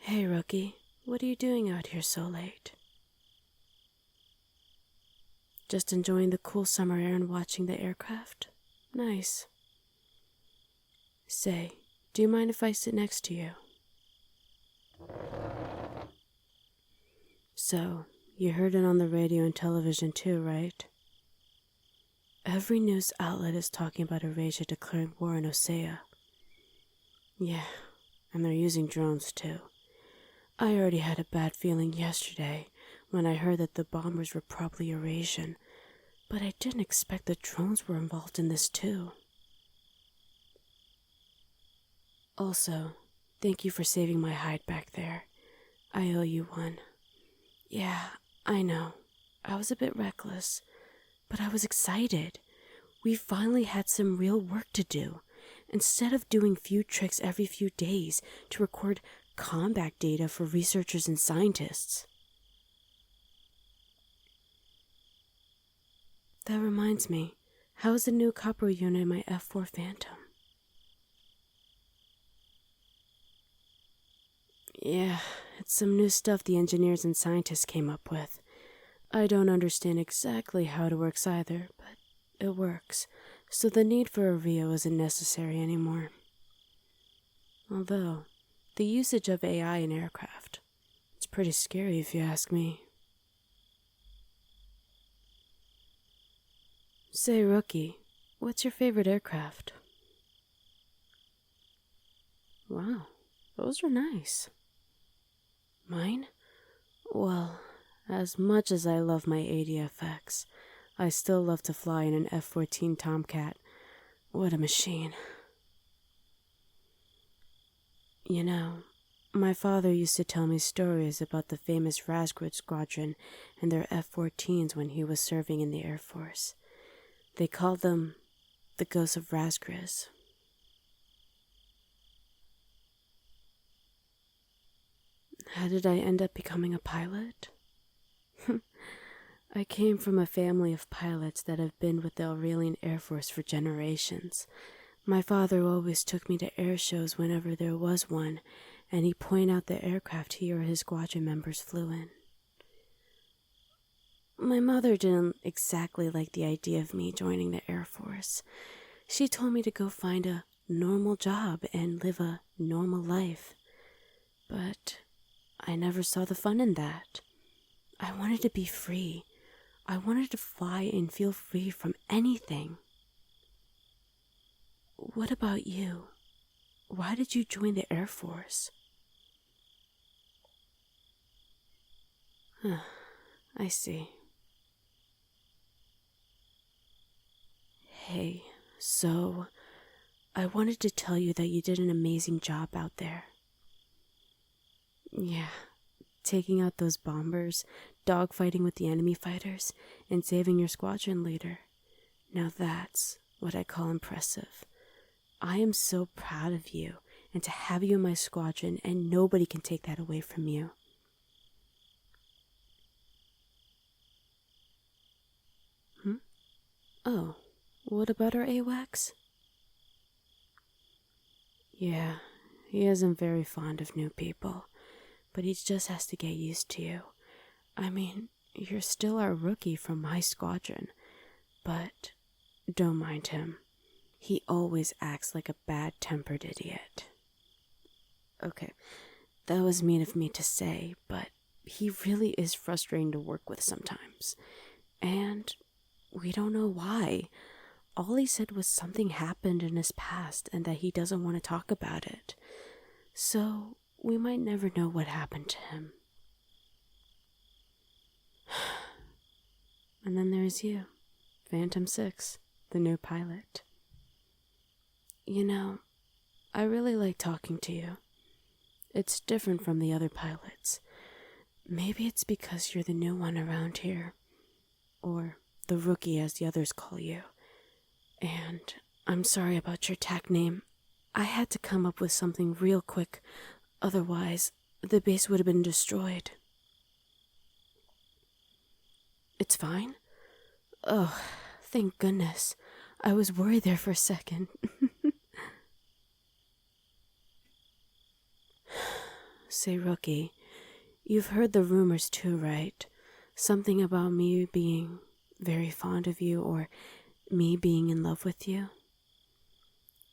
Hey, rookie. What are you doing out here so late? Just enjoying the cool summer air and watching the aircraft? Nice. Say, do you mind if I sit next to you? So, you heard it on the radio and television too, right? Every news outlet is talking about Eurasia declaring war on Osea. Yeah, and they're using drones too. I already had a bad feeling yesterday when I heard that the bombers were probably Eurasian, but I didn't expect the drones were involved in this too. Also, thank you for saving my hide back there. I owe you one. Yeah, I know. I was a bit reckless, but I was excited. We finally had some real work to do. Instead of doing few tricks every few days to record combat data for researchers and scientists. That reminds me, how's the new copper unit in my F4 Phantom? Yeah, it's some new stuff the engineers and scientists came up with. I don't understand exactly how it works either, but it works, so the need for a Rio isn't necessary anymore. Although, the usage of AI in aircraft, it's pretty scary if you ask me. Say, rookie, what's your favorite aircraft? Wow, those are nice. Mine? Well, as much as I love my ADFX, I still love to fly in an F-14 Tomcat. What a machine. You know, my father used to tell me stories about the famous Razgrid Squadron and their F-14s when he was serving in the Air Force. They called them the Ghosts of Razgriz. How did I end up becoming a pilot? I came from a family of pilots that have been with the Aurelian Air Force for generations. My father always took me to air shows whenever there was one, and he'd point out the aircraft he or his squadron members flew in. My mother didn't exactly like the idea of me joining the Air Force. She told me to go find a normal job and live a normal life. But I never saw the fun in that. I wanted to be free. I wanted to fly and feel free from anything. What about you? Why did you join the Air Force? I see. Hey, so I wanted to tell you that you did an amazing job out there. Yeah, taking out those bombers, dogfighting with the enemy fighters, and saving your squadron leader. Now that's what I call impressive. I am so proud of you, and to have you in my squadron, and nobody can take that away from you. Oh, what about our AWACS? Yeah, he isn't very fond of new people, but he just has to get used to you. I mean, you're still our rookie from my squadron, but don't mind him. He always acts like a bad-tempered idiot. Okay, that was mean of me to say, but he really is frustrating to work with sometimes. And we don't know why. All he said was something happened in his past and that he doesn't want to talk about it. So we might never know what happened to him. And then there's you, Phantom 6, the new pilot. You know, I really like talking to you. It's different from the other pilots. Maybe it's because you're the new one around here. Or the rookie as the others call you. And I'm sorry about your TAC name. I had to come up with something real quick. Otherwise, the base would have been destroyed. It's fine? Oh, thank goodness. I was worried there for a second. Say, Rookie, you've heard the rumors too, right? Something about me being very fond of you or me being in love with you?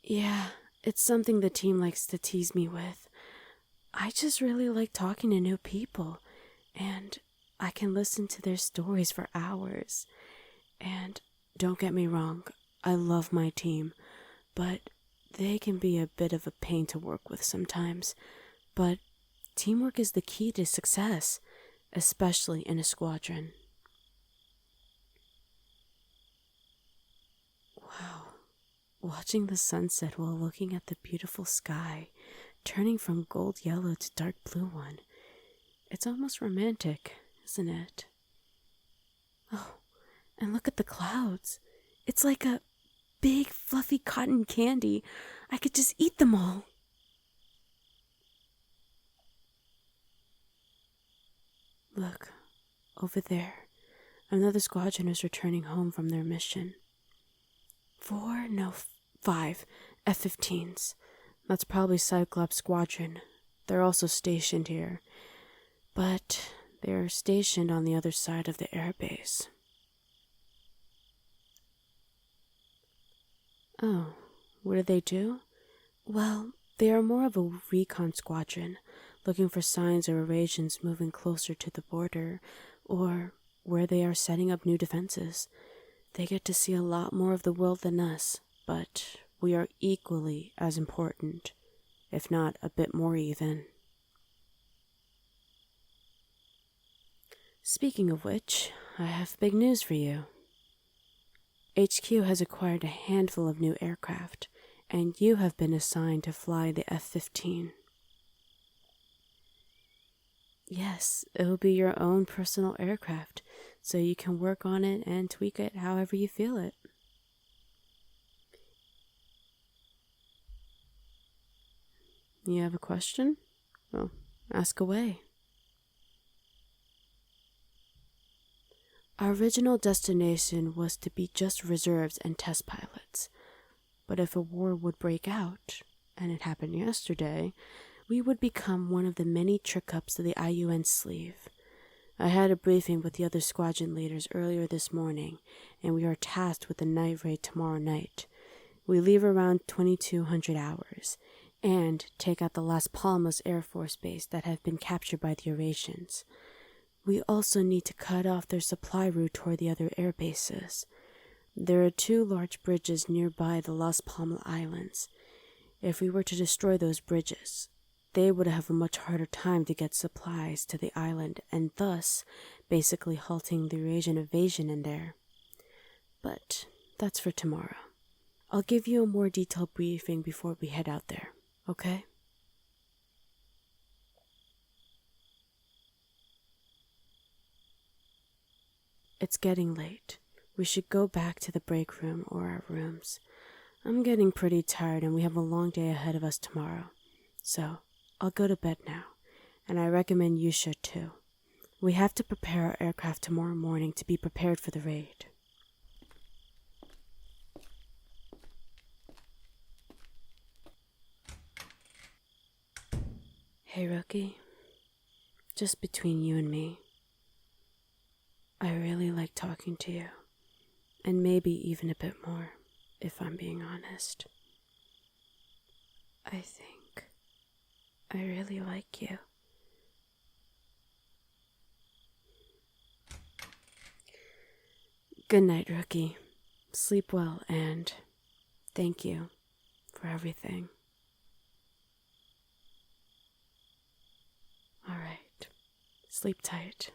Yeah, it's something the team likes to tease me with. I just really like talking to new people, and I can listen to their stories for hours. And don't get me wrong, I love my team, but they can be a bit of a pain to work with sometimes. But teamwork is the key to success, especially in a squadron. Wow. Watching the sunset while looking at the beautiful sky, turning from gold yellow to dark blue one. It's almost romantic, isn't it? Oh, and look at the clouds. It's like a big fluffy cotton candy. I could just eat them all. Look, over there. Another squadron is returning home from their mission. 5 F-15s. That's probably Cyclops Squadron. They're also stationed here. But they're stationed on the other side of the airbase. Oh, what do they do? Well, they are more of a recon squadron, looking for signs or Eurasians moving closer to the border, or where they are setting up new defenses. They get to see a lot more of the world than us, but we are equally as important, if not a bit more even. Speaking of which, I have big news for you. HQ has acquired a handful of new aircraft, and you have been assigned to fly the F-15. Yes, it will be your own personal aircraft, so you can work on it and tweak it however you feel it. You have a question? Well, ask away. Our original destination was to be just reserves and test pilots, but if a war would break out, and it happened yesterday, we would become one of the many trick-ups of the IUN sleeve. I had a briefing with the other squadron leaders earlier this morning, and we are tasked with a night raid tomorrow night. We leave around 2200 hours, and take out the Las Palmas Air Force Base that have been captured by the Eurasians. We also need to cut off their supply route toward the other air bases. There are 2 large bridges nearby the Las Palmas Islands. If we were to destroy those bridges, they would have a much harder time to get supplies to the island, and thus basically halting the Eurasian invasion in there. But that's for tomorrow. I'll give you a more detailed briefing before we head out there, okay? It's getting late. We should go back to the break room or our rooms. I'm getting pretty tired and we have a long day ahead of us tomorrow. So, I'll go to bed now, and I recommend you should too. We have to prepare our aircraft tomorrow morning to be prepared for the raid. Hey, Rookie. Just between you and me, I really like talking to you, and maybe even a bit more, if I'm being honest. I think I really like you. Good night, Rookie. Sleep well, and thank you for everything. All right. Sleep tight.